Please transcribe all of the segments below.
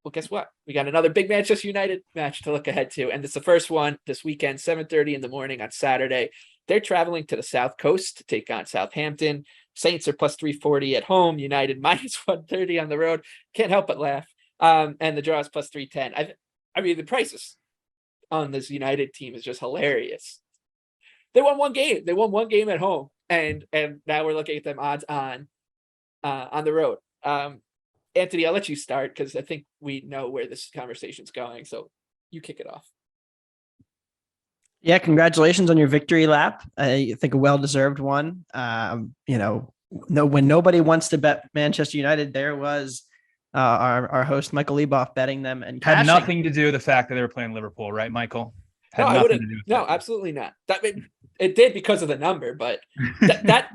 well, guess what? We got another big Manchester United match to look ahead to. And it's the first one this weekend, 7:30 in the morning on Saturday. They're traveling to the South Coast to take on Southampton. Saints are plus 340 at home. United minus 130 on the road. Can't help but laugh. And the draw is plus 310. I mean, the prices on this United team is just hilarious. They won one game. They won one game at home. And now we're looking at them odds on the road. Anthony, I'll let you start because I think we know where this conversation's going. So you kick it off. Yeah, congratulations on your victory lap. I think a well-deserved one. When nobody wants to bet Manchester United, there was our host Michael Leboff betting them and had cashing. nothing to do with the fact that they were playing Liverpool, right, Michael? Had nothing to do with no, that. Absolutely not. It did because of the number, but that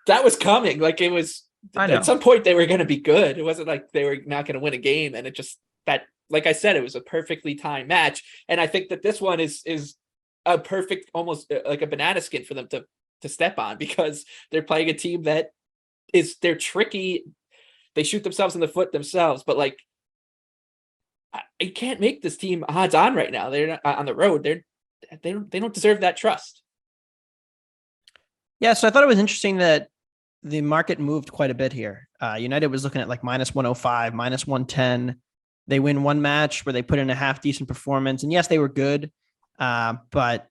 was coming. Like it was. At some point they were going to be good. It wasn't like they were not going to win a game, and it just that. Like I said, it was a perfectly timed match, and I think that this one is a perfect, almost like a banana skin for them to step on because they're playing a team that they're tricky. They shoot themselves in the foot themselves, but like you can't make this team odds on right now. They're not, on the road. They don't deserve that trust. Yeah, so I thought it was interesting that the market moved quite a bit here. United was looking at like minus 105, minus 110. They win one match where they put in a half decent performance, and yes, they were good. But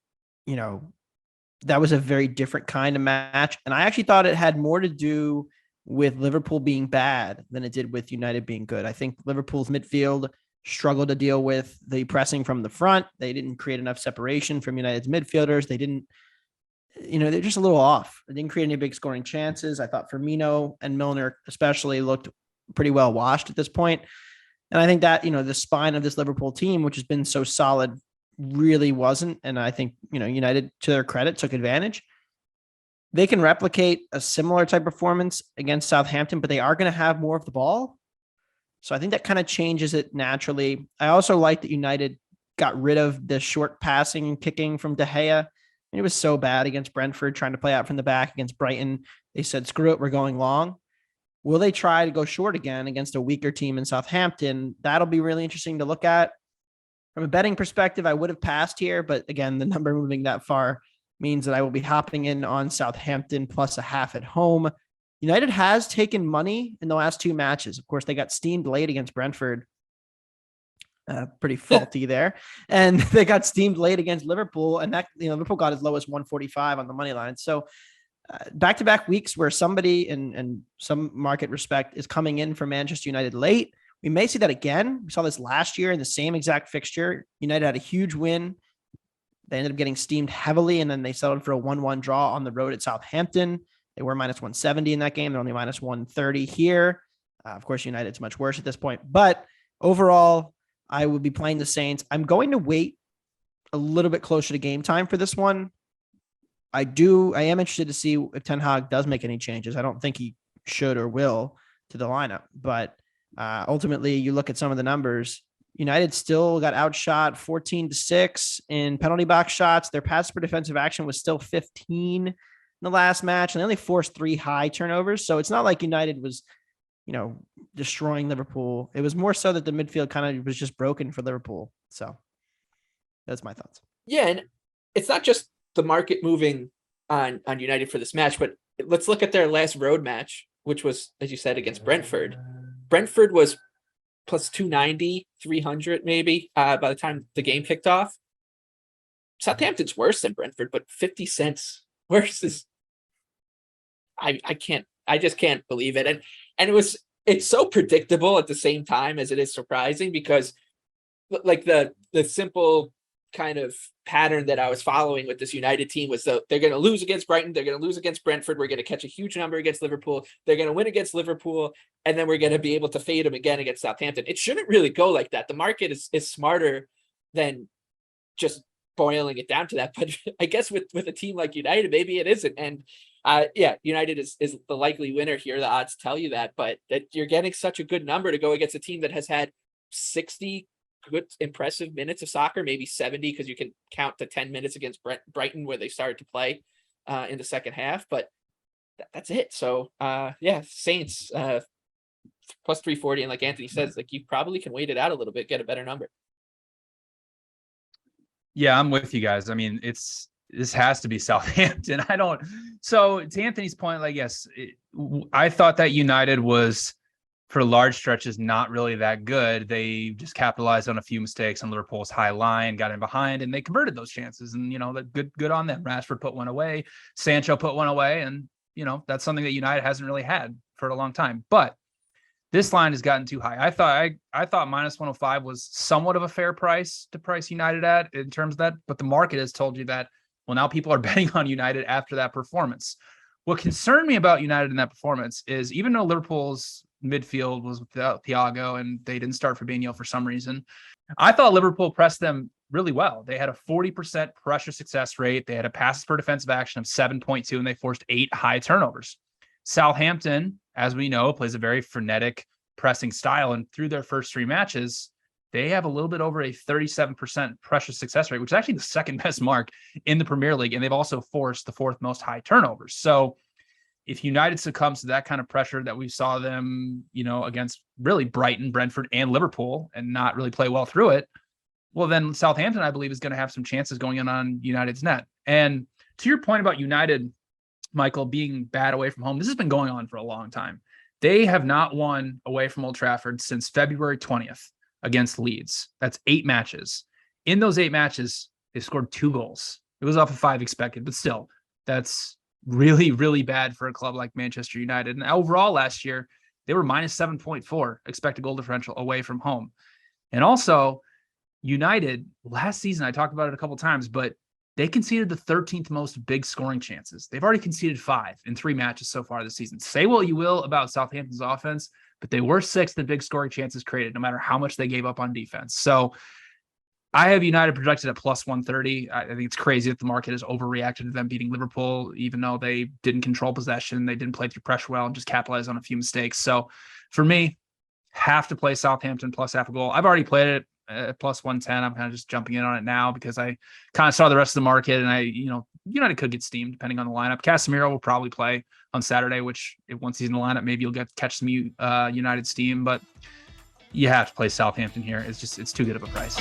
that was a very different kind of match. And I actually thought it had more to do with Liverpool being bad than it did with United being good. I think Liverpool's midfield struggled to deal with the pressing from the front. They didn't create enough separation from United's midfielders. They didn't, they're just a little off. They didn't create any big scoring chances. I thought Firmino and Milner especially looked pretty well washed at this point. And I think that, the spine of this Liverpool team, which has been so solid, really wasn't. And I think, United, to their credit, took advantage. They can replicate a similar type performance against Southampton, but they are going to have more of the ball. So I think that kind of changes it naturally. I also like that United got rid of the short passing and kicking from De Gea. It was so bad against Brentford, trying to play out from the back against Brighton. They said, screw it, we're going long. Will they try to go short again against a weaker team in Southampton? That'll be really interesting to look at. From a betting perspective, I would have passed here, but again, the number moving that far means that I will be hopping in on Southampton plus a half at home. United has taken money in the last two matches. Of course, they got steamed late against Brentford. Pretty faulty there. And they got steamed late against Liverpool, and that, Liverpool got as low as 145 on the money line. So back-to-back weeks where somebody in some market respect is coming in for Manchester United late. We may see that again. We saw this last year in the same exact fixture. United had a huge win. They ended up getting steamed heavily, and then they settled for a 1-1 draw on the road at Southampton. They were minus 170 in that game. They're only minus 130 here. Of course, United's much worse at this point. But overall, I would be playing the Saints. I'm going to wait a little bit closer to game time for this one. I am interested to see if Ten Hag does make any changes. I don't think he should or will to the lineup, but ultimately you look at some of the numbers. United still got outshot 14-6 in penalty box shots. Their pass per defensive action was still 15 in the last match, and they only forced 3 high turnovers. So it's not like United was, destroying Liverpool. It was more so that the midfield kind of was just broken for Liverpool. So that's my thoughts. Yeah, and it's not just the market moving on United for this match, but let's look at their last road match, which was, as you said, against Brentford. Brentford was plus 290, 300 maybe by the time the game kicked off. Southampton's worse than Brentford, but 50 cents worse is I just can't believe it. And it's so predictable at the same time as it is surprising, because like the simple kind of pattern that I was following with this United team was they're going to lose against Brighton, they're going to lose against Brentford, we're going to catch a huge number against Liverpool, they're going to win against Liverpool, and then we're going to be able to fade them again against Southampton. It shouldn't really go like that. The market is smarter than just boiling it down to that, but I guess with a team like United, maybe it isn't. And United is the likely winner here. The odds tell you that, but that you're getting such a good number to go against a team that has had 60 good, impressive minutes of soccer, maybe 70, because you can count the 10 minutes against Brighton where they started to play in the second half, but that's it. So Saints plus 340. And like Anthony says, like you probably can wait it out a little bit, get a better number. Yeah, I'm with you guys. I mean, this has to be Southampton. So to Anthony's point, like, yes, I thought that United was for large stretches not really that good. They just capitalized on a few mistakes on Liverpool's high line, got in behind, and they converted those chances. And, that good on them. Rashford put one away, Sancho put one away. And, that's something that United hasn't really had for a long time. But this line has gotten too high. I thought minus 105 was somewhat of a fair price to price United at in terms of that, but the market has told you that, well, now people are betting on United after that performance. What concerned me about United in that performance is even though Liverpool's midfield was without Thiago and they didn't start Fabinho for some reason, I thought Liverpool pressed them really well. They had a 40% pressure success rate. They had a passes per defensive action of 7.2, and they forced 8 high turnovers. Southampton, as we know, plays a very frenetic pressing style. And through their first 3 matches, they have a little bit over a 37% pressure success rate, which is actually the second best mark in the Premier League. And they've also forced the 4th most high turnovers. So if United succumbs to that kind of pressure that we saw them, against really Brighton, Brentford, and Liverpool and not really play well through it, well, then Southampton, I believe, is going to have some chances going in on United's net. And to your point about United, Michael, being bad away from home, this has been going on for a long time. They have not won away from Old Trafford since February 20th against Leeds. That's 8 matches. In those 8 matches, they scored 2 goals. It was off of 5 expected, but still, that's really, really bad for a club like Manchester United. And overall last year, they were minus 7.4 expected goal differential away from home. And also, United last season, I talked about it a couple of times, but they conceded the 13th most big scoring chances. They've already conceded 5 in 3 matches so far this season. Say what you will about Southampton's offense, but they were 6th in big scoring chances created, no matter how much they gave up on defense. So I have United projected at plus 130. I think it's crazy that the market has overreacted to them beating Liverpool, even though they didn't control possession. They didn't play through pressure well and just capitalize on a few mistakes. So for me, have to play Southampton plus half a goal. I've already played it at plus 110. I'm kind of just jumping in on it now because I kind of saw the rest of the market, and United could get steamed depending on the lineup. Casemiro will probably play on Saturday, which if once he's in the lineup, maybe you'll catch some United steam, but you have to play Southampton here. It's too good of a price.